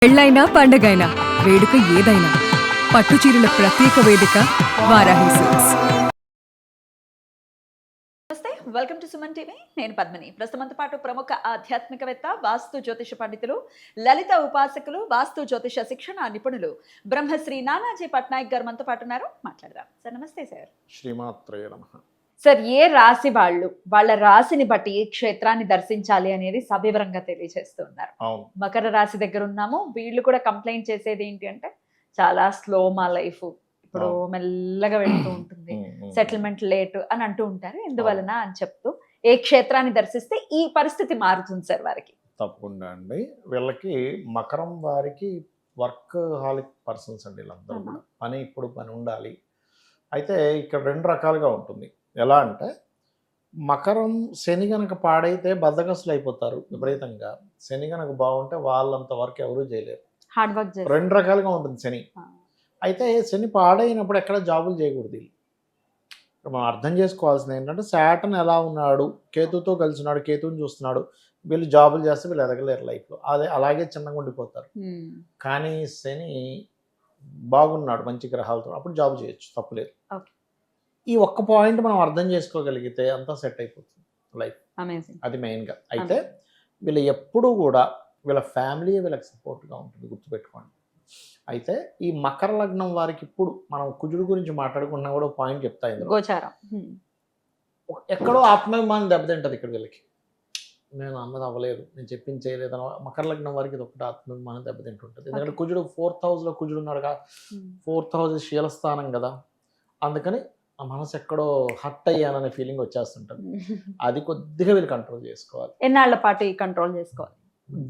పెళ్ళైనా పండగైనా వేడుక ఏదైనా పట్టుచీరల ప్రత్యేక వేదిక వారాహి సిల్క్స్. నమస్తే, వెల్కమ్ టు సుమన్ టీవీ. నేను పద్మిని. ప్రస్తుతంతో పాటు ప్రముఖ ఆధ్యాత్మికవేత్త, వాస్తు జ్యోతిష పండితులు, లలిత ఉపాసకులు, వాస్తు జ్యోతిష శిక్షణ నిపుణులు బ్రహ్మశ్రీ నానాజీ పట్నాయక్ గారు మనతో పాటు ఉన్నారు. మాట్లాడదాం సార్. నమస్తే సార్. శ్రీమాత్రే నమః. సార్, ఏ రాశి వాళ్ళ రాశిని బట్టి ఏ క్షేత్రాన్ని దర్శించాలి అనేది సవివరంగా తెలియజేస్తూ ఉన్నారు. అవును. మకర రాశి దగ్గర ఉన్నాము. వీళ్ళు కూడా కంప్లైంట్ చేసేది ఏంటి అంటే చాలా స్లో మా లైఫ్, ఇప్పుడు మెల్లగా వెళ్తూ ఉంటుంది, సెటిల్మెంట్ లేట్ అని అంటూ ఉంటారు. ఎందువలన అని చెప్తూ ఏ క్షేత్రాన్ని దర్శిస్తే ఈ పరిస్థితి మారుతుంది సార్ వారికి? తప్పకుండా అండి. వీళ్ళకి మకరం వారికి వర్క్ హాలిక్ పర్సన్స్ అండి. వీళ్ళందరూ కూడా పని ఉండాలి. అయితే ఇక్కడ రెండు రకాలుగా ఉంటుంది. ఎలా అంటే మకరం శని గనక పాడైతే బద్ధకస్తులు అయిపోతారు విపరీతంగా. శని గనక బాగుంటే వాళ్ళంత వర్క్ ఎవరూ చేయలేరు. హార్డ్ వర్క్ రెండు రకాలుగా ఉంటుంది శని. అయితే శని పాడైనప్పుడు ఎక్కడ జాబులు చేయకూడదు. మనం అర్థం చేసుకోవాల్సింది ఏంటంటే శాటర్న్ ఎలా ఉన్నాడు, కేతుతో కలిసి ఉన్నాడు, కేతుని చూస్తున్నాడు, వీళ్ళు జాబులు చేస్తే వీళ్ళు ఎదగలేరు లైఫ్లో. అదే అలాగే చిన్నగా ఉండిపోతారు. కానీ శని బాగున్నాడు మంచి గ్రహాలతో, అప్పుడు జాబ్ చేయొచ్చు, తప్పులేదు. ఈ ఒక్క పాయింట్ మనం అర్థం చేసుకోగలిగితే అంతా సెట్ అయిపోతుంది లైఫ్. అది మెయిన్గా. అయితే వీళ్ళు ఎప్పుడూ కూడా వీళ్ళ ఫ్యామిలీ వీళ్ళకి సపోర్ట్గా ఉంటుంది, గుర్తుపెట్టుకోండి. అయితే ఈ మకర లగ్నం వారికి ఇప్పుడు మనం కుజుడు గురించి మాట్లాడుకున్నా కూడా పాయింట్ చెప్తా. గోచారం ఎక్కడో ఆత్మాభిమానం దెబ్బతింటది ఇక్కడ వీళ్ళకి. నేను అన్నది అవ్వలేదు, నేను చెప్పింది చేయలేదు అని మకర లగ్నం వారికి ఇది ఒకటి ఆత్మాభిమానం దెబ్బతింటుంటుంది. ఎందుకంటే కుజుడు 4th హౌస్లో కుజుడు ఉన్నాడుగా. 4th హౌస్ శీలస్థానం కదా, అందుకని ఆ మనసు ఎక్కడో హట్ అయ్యాననే ఫీలింగ్ వచ్చేస్తుంటుంది. అది కొద్దిగా వీళ్ళు కంట్రోల్ చేసుకోవాలి. ఎన్నాళ్ల పాటు కంట్రోల్ చేసుకోవాలి?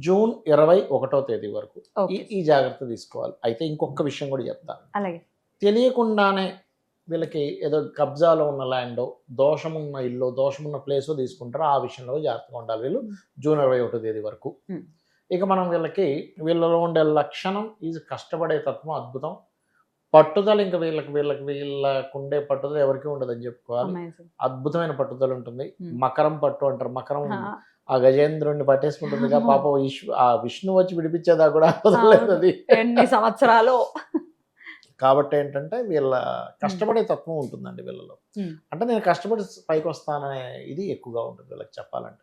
జూన్ 21వ తేదీ వరకు ఈ జాగ్రత్త తీసుకోవాలి. అయితే ఇంకొక విషయం కూడా చెప్తాను. అలాగే తెలియకుండానే వీళ్ళకి ఏదో కబ్జాలో ఉన్న ల్యాండో, దోషమున్న ఇల్లు, దోషమున్న ప్లేసో తీసుకుంటారో ఆ విషయంలో జాగ్రత్తగా ఉండాలి వీళ్ళు జూన్ 21వ తేదీ వరకు. ఇక మనం వీళ్ళలో ఉండే లక్షణం ఈజ్ కష్టపడే తత్వం, అద్భుతం, పట్టుదల. ఇంకా వీళ్ళకు ఉండే పట్టుదల ఎవరికి ఉండదని చెప్పుకోవాలి. అద్భుతమైన పట్టుదల ఉంటుంది. మకరం పట్టు అంటారు. మకరం ఆ గజేంద్రుడిని పట్టేసుకుంటుందిగా పాపం. ఆ విష్ణు వచ్చి విడిపించేదా కూడా వదలలేదు అది ఎన్ని సంవత్సరాలు. కాబట్టి ఏంటంటే వీళ్ళ కష్టపడే తత్వం ఉంటుందండి వీళ్ళలో. అంటే నేను కష్టపడి పైకి వస్తాననే ఇది ఎక్కువగా ఉంటుంది వీళ్ళకి చెప్పాలంటే.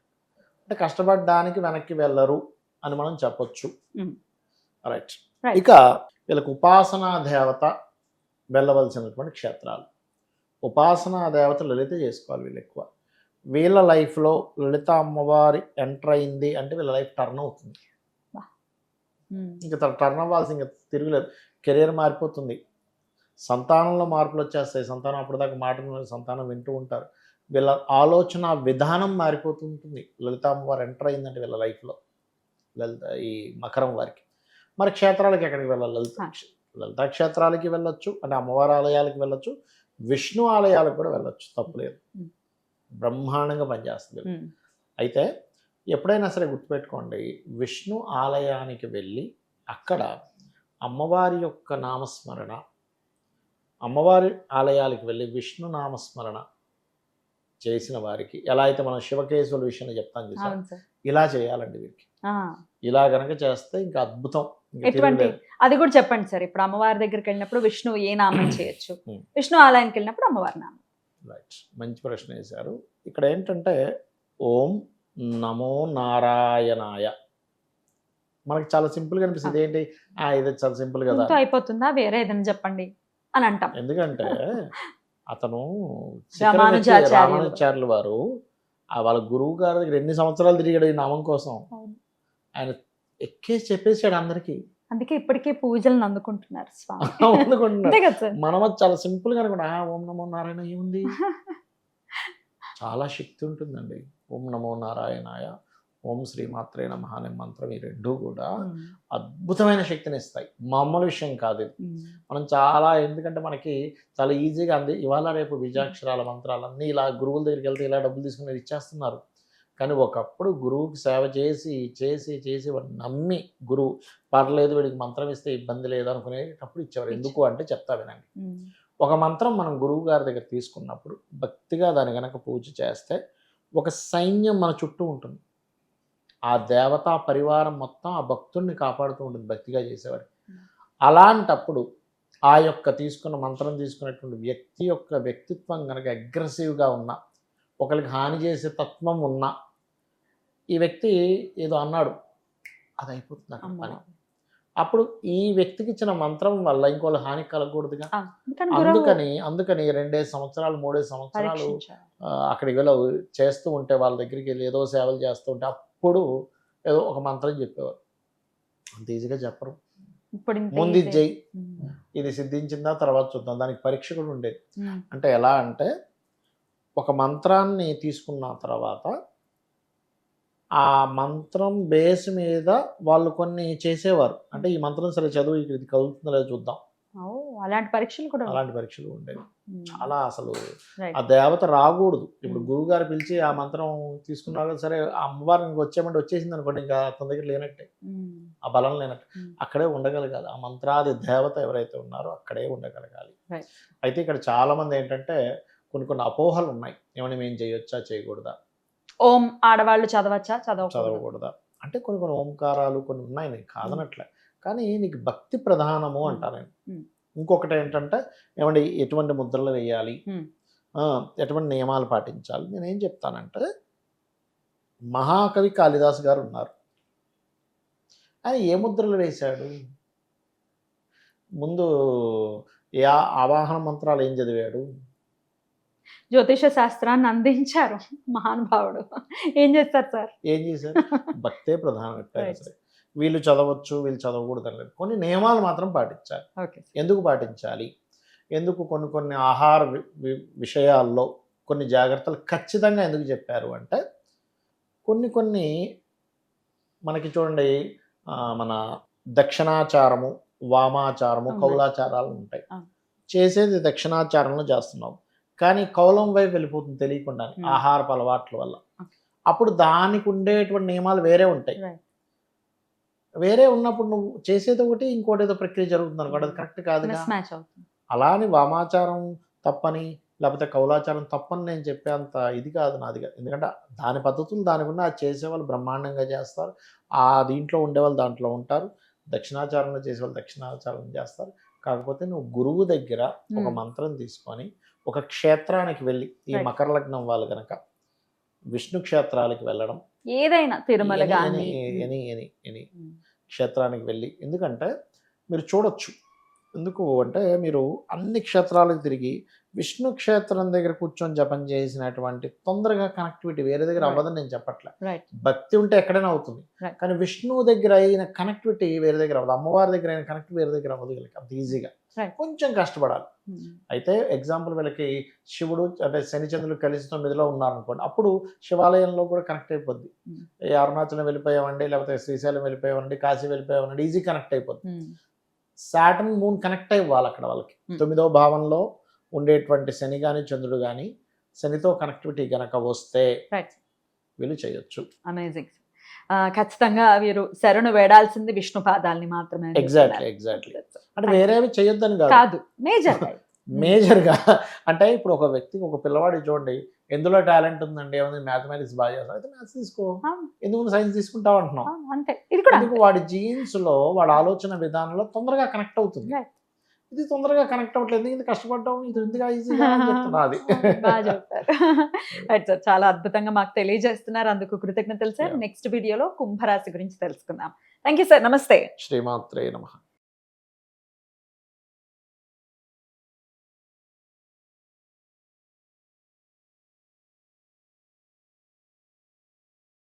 అంటే కష్టపడడానికి వెనక్కి వెళ్ళరు అని మనం చెప్పొచ్చు. రైట్. ఇక వీళ్ళకి ఉపాసనా దేవత వెళ్ళవలసినటువంటి క్షేత్రాలు. ఉపాసనా దేవత లలిత చేసుకోవాలి వీళ్ళు ఎక్కువ. వీళ్ళ లైఫ్లో లలిత అమ్మవారి ఎంటర్ అయింది అంటే వీళ్ళ లైఫ్ టర్న్ అవుతుంది. ఇంకా టర్న్ అవ్వాల్సి ఇంకా తిరుగులేదు. కెరీర్ మారిపోతుంది, సంతానంలో మార్పులు వచ్చేస్తాయి. సంతానం అప్పటిదాకా మాట సంతానం వింటూ ఉంటారు. వీళ్ళ ఆలోచన విధానం మారిపోతుంటుంది. లలిత అమ్మవారు ఎంటర్ అయిందంటే వీళ్ళ లైఫ్లో, ఈ మకరం వారికి. మరి క్షేత్రాలకి ఎక్కడికి వెళ్ళాలి? లలిత క్షేత్రాలకి వెళ్ళొచ్చు, అంటే అమ్మవారి ఆలయాలకి వెళ్ళొచ్చు, విష్ణు ఆలయాలకు కూడా వెళ్ళొచ్చు, తప్పులేదు. బ్రహ్మాండంగా పనిచేస్తుంది. అయితే ఎప్పుడైనా సరే గుర్తుపెట్టుకోండి, విష్ణు ఆలయానికి వెళ్ళి అక్కడ అమ్మవారి యొక్క నామస్మరణ, అమ్మవారి ఆలయాలకు వెళ్ళి విష్ణు నామస్మరణ చేసిన వారికి ఎలా అయితే మనం శివకేశవుల విషయంలో చెప్తాను చూసాం, ఇలా చేయాలండి వీరికి. ఇలా గనక చేస్తే ఇంకా అద్భుతం. ఎటువంటి అది కూడా చెప్పండి సార్. ఇప్పుడు అమ్మవారి దగ్గరికి వెళ్ళినప్పుడు విష్ణు ఏ నామం చేయొచ్చు, విష్ణు ఆలయానికి వెళ్ళినప్పుడు అమ్మవారి నామం? రైట్, మంచి ప్రశ్న వేశారు. ఇక్కడ ఏంటంటే ఓం నమో నారాయణాయ మనకి చాలా సింపుల్గా అనిపిస్తుంది. ఏంటి ఇది చాలా సింపుల్ కదా, అయిపోతుందా, వేరే ఏదైనా చెప్పండి అని అంటాం. ఎందుకంటే అతను రామానుజాచార్యులు వారు వాళ్ళ గురువు గారి దగ్గర ఎన్ని సంవత్సరాలు తిరిగాడు ఈ నామం కోసం. ఆయన ఎక్కేసి చెప్పేసాడు అందరికి. అందుకే ఇప్పటికే పూజలను అందుకుంటున్నారు మనం చాలా సింపుల్ గా అనుకుంటా, ఓం నమో నారాయణ ఏముంది, చాలా శక్తి ఉంటుందండి. ఓం నమో నారాయణాయ, ఓం శ్రీమాత్రే నమః అనే మంత్రం, ఈ రెండు కూడా అద్భుతమైన శక్తిని ఇస్తాయి. మామూలు విషయం కాదు ఇది. మనం చాలా, ఎందుకంటే మనకి చాలా ఈజీగా అంది ఇవాళ రేపు బీజాక్షరాల మంత్రాలన్నీ ఇలా గురువుల దగ్గరికి వెళ్తే ఇలా డబ్బులు తీసుకుని ఇచ్చేస్తున్నారు. కానీ ఒకప్పుడు గురువుకి సేవ చేసి చేసి చేసి వాడు నమ్మి, గురువు పర్లేదు వీడికి మంత్రం ఇస్తే ఇబ్బంది లేదు అనుకునేటప్పుడు ఇచ్చేవారు. ఎందుకు అంటే చెప్తా వినండి. ఒక మంత్రం మనం గురువు గారి దగ్గర తీసుకున్నప్పుడు భక్తిగా దాని కనుక పూజ చేస్తే ఒక సైన్యం మన చుట్టూ ఉంటుంది. ఆ దేవతా పరివారం మొత్తం ఆ భక్తుడిని కాపాడుతూ ఉంటుంది భక్తిగా చేసేవాడు. అలాంటప్పుడు ఆ యొక్క తీసుకున్న మంత్రం తీసుకున్నటువంటి వ్యక్తి యొక్క వ్యక్తిత్వం కనుక అగ్రెసివ్గా ఉన్నా, ఒకరికి హాని చేసే తత్వం ఉన్నా, ఈ వ్యక్తి ఏదో అన్నాడు అది అయిపోతుంది అక్కడ పని. అప్పుడు ఈ వ్యక్తికి ఇచ్చిన మంత్రం వల్ల ఇంకోళ్ళు హాని కలగకూడదుగా. అందుకని 2 సంవత్సరాలు 3 సంవత్సరాలు అక్కడికి వెళ్ళి చేస్తూ ఉంటే, వాళ్ళ దగ్గరికి వెళ్ళి ఏదో సేవలు చేస్తూ ఉంటే అప్పుడు ఏదో ఒక మంత్రం చెప్పేవారు. అంత ఈజీగా చెప్పరు. ముందు ఇది చెయ్యి, ఇది సిద్ధించిందా తర్వాత చూద్దాం. దానికి పరీక్ష కూడా ఉండేది. అంటే ఎలా అంటే, ఒక మంత్రాన్ని తీసుకున్న తర్వాత ఆ మంత్రం బేస్ మీద వాళ్ళు కొన్ని చేసేవారు. అంటే ఈ మంత్రం సరే చదువు, ఇది కదులుతుందో లేదో చూద్దాం. అలాంటి పరీక్షలు ఉండేవి చాలా. అసలు ఆ దేవత రాకూడదు. ఇప్పుడు గురువు గారు పిలిచి ఆ మంత్రం తీసుకున్నా సరే, ఆ అమ్మవారిని వచ్చేమంటే వచ్చేసింది అనుకోండి, ఇంకా అతని దగ్గర లేనట్టే, ఆ బలం లేనట్టే. అక్కడే ఉండగలగాలి. ఆ మంత్రాది దేవత ఎవరైతే ఉన్నారో అక్కడే ఉండగలగాలి. అయితే ఇక్కడ చాలా మంది ఏంటంటే కొన్ని అపోహలు ఉన్నాయి. ఏమని మేము చేయొచ్చా చేయకూడదా, ఓం ఆడవాళ్ళు చదవచ్చా చదవకూడదా అంటే కొన్ని ఓంకారాలు కొన్ని ఉన్నాయి, నేను కాదనట్లే. కానీ నీకు భక్తి ప్రధానము అంటారు. ఇంకొకటి ఏంటంటే, ఏమండి ఎటువంటి ముద్రలు వేయాలి, ఎటువంటి నియమాలు పాటించాలి. నేనేం చెప్తానంటే, మహాకవి కాళిదాసు గారు ఉన్నారు. ఆయన ఏ ముద్రలు వేశాడు? ముందు ఆవాహన మంత్రాలు ఏం చదివాడు? జ్యోతిష శాస్త్రాన్ని అందించారు మహానుభావుడు. ఏం చేశారు? భక్తే ప్రధానం. ఎప్పుడైనా సరే వీళ్ళు చదవచ్చు వీళ్ళు చదవకూడదు అనలేదు. కొన్ని నియమాలు మాత్రం పాటించాలి. ఎందుకు పాటించాలి? ఎందుకు కొన్ని ఆహార విషయాల్లో కొన్ని జాగ్రత్తలు ఖచ్చితంగా ఎందుకు చెప్పారు అంటే, కొన్ని మనకి చూడండి, మన దక్షిణాచారము, వామాచారము, కౌలాచారాలు ఉంటాయి. చేసేది దక్షిణాచారంలో చేస్తున్నాం, కానీ కౌలం వైపు వెళ్ళిపోతుంది తెలియకుండా ఆహారపు అలవాట్ల వల్ల. అప్పుడు దానికి ఉండేటువంటి నియమాలు వేరే ఉంటాయి. వేరే ఉన్నప్పుడు నువ్వు చేసేది ఒకటి, ఇంకోటి ఏదో ప్రక్రియ జరుగుతుంది అనుకోండి, అది కరెక్ట్ కాదుగా. అలా అని వామాచారం తప్పని లేకపోతే కౌలాచారం తప్పని నేను చెప్పేంత ఇది కాదు నాదిగా. ఎందుకంటే దాని పద్ధతులు దానికి ఉన్న, అది చేసేవాళ్ళు బ్రహ్మాండంగా చేస్తారు. ఆ దీంట్లో ఉండేవాళ్ళు దాంట్లో ఉంటారు. దక్షిణాచారంలో చేసేవాళ్ళు దక్షిణాచారం చేస్తారు. కాకపోతే నువ్వు గురువు దగ్గర ఒక మంత్రం తీసుకొని ఒక క్షేత్రానికి వెళ్ళి, ఈ మకర లగ్నం వాళ్ళు కనుక విష్ణు క్షేత్రాలకు వెళ్ళడం, ఏదైనా తిరుమల ఎనీ క్షేత్రానికి వెళ్ళి, ఎందుకంటే మీరు చూడొచ్చు. ఎందుకు అంటే, మీరు అన్ని క్షేత్రాలకు తిరిగి విష్ణు క్షేత్రం దగ్గర కూర్చొని జపం చేసినటువంటి తొందరగా కనెక్టివిటీ వేరే దగ్గర అవ్వదని నేను చెప్పట్లే. భక్తి ఉంటే ఎక్కడైనా అవుతుంది, కానీ విష్ణువు దగ్గర అయిన కనెక్టివిటీ వేరే దగ్గర అవ్వదు. అమ్మవారి దగ్గర అయిన కనెక్టివిటీ వేరే దగ్గర అవ్వదు. అంత ఈజీగా కొంచెం కష్టపడాలి. అయితే ఎగ్జాంపుల్, వీళ్ళకి శివుడు అంటే శనిచంద్రులు కలిసి 9లో ఉన్నారనుకోండి, అప్పుడు శివాలయంలో కూడా కనెక్ట్ అయిపోద్ది. అరుణాచలం వెళ్ళిపోయామండి, లేకపోతే శ్రీశైలం వెళ్ళిపోయామండి, కాశీ వెళ్ళిపోయామండి, ఈజీ కనెక్ట్ అయిపోద్ది. సాటర్న్ మూన్ కనెక్ట్ అవ్వాలి అక్కడ వాళ్ళకి. 9వ భావంలో ఉండేటువంటి శని కానీ చంద్రుడు కానీ, శనితో కనెక్టివిటీ గనక వస్తే వీళ్ళు చేయొచ్చు. అమేజింగ్. ఖచ్చితంగా వీరు శరణు వేడాల్సింది విష్ణు పాదాలని మాత్రమే. ఎగ్జాక్ట్లీ. అంటే వేరేవి చేయొద్దని కాదు, మేజర్గా. అంటే ఇప్పుడు ఒక వ్యక్తికి, ఒక పిల్లవాడికి చూడండి, ఎందులో టాలెంట్ ఉందండి, ఏమైనా మ్యాథమెటిక్స్ బాగా చేస్తాడు, అయితే మ్యాథ్స్ తీసుకో, ఎందుకు సైన్స్ తీసుకుంటావు అంటున్నాం. అంతే. ఎందుకు వాడి జీన్స్ లో, వాడి ఆలోచన విధానంలో తొందరగా కనెక్ట్ అవుతుంది. ఇది తొందరగా కనెక్ట్ అవ్వట్లేదు, ఇది కష్టపడ్డాం, ఇది ఎందుగా ఈజీగా చెప్తున్నది. బాగా చెప్తారు. చాలా అద్భుతంగా మాకు తెలియజేస్తున్నారు, అందుకు కృతజ్ఞతలు సార్. నెక్స్ట్ వీడియోలో కుంభరాశి గురించి తెలుసుకుందాం. Thank you sir. నమస్తే. శ్రీమాత్రే నమః.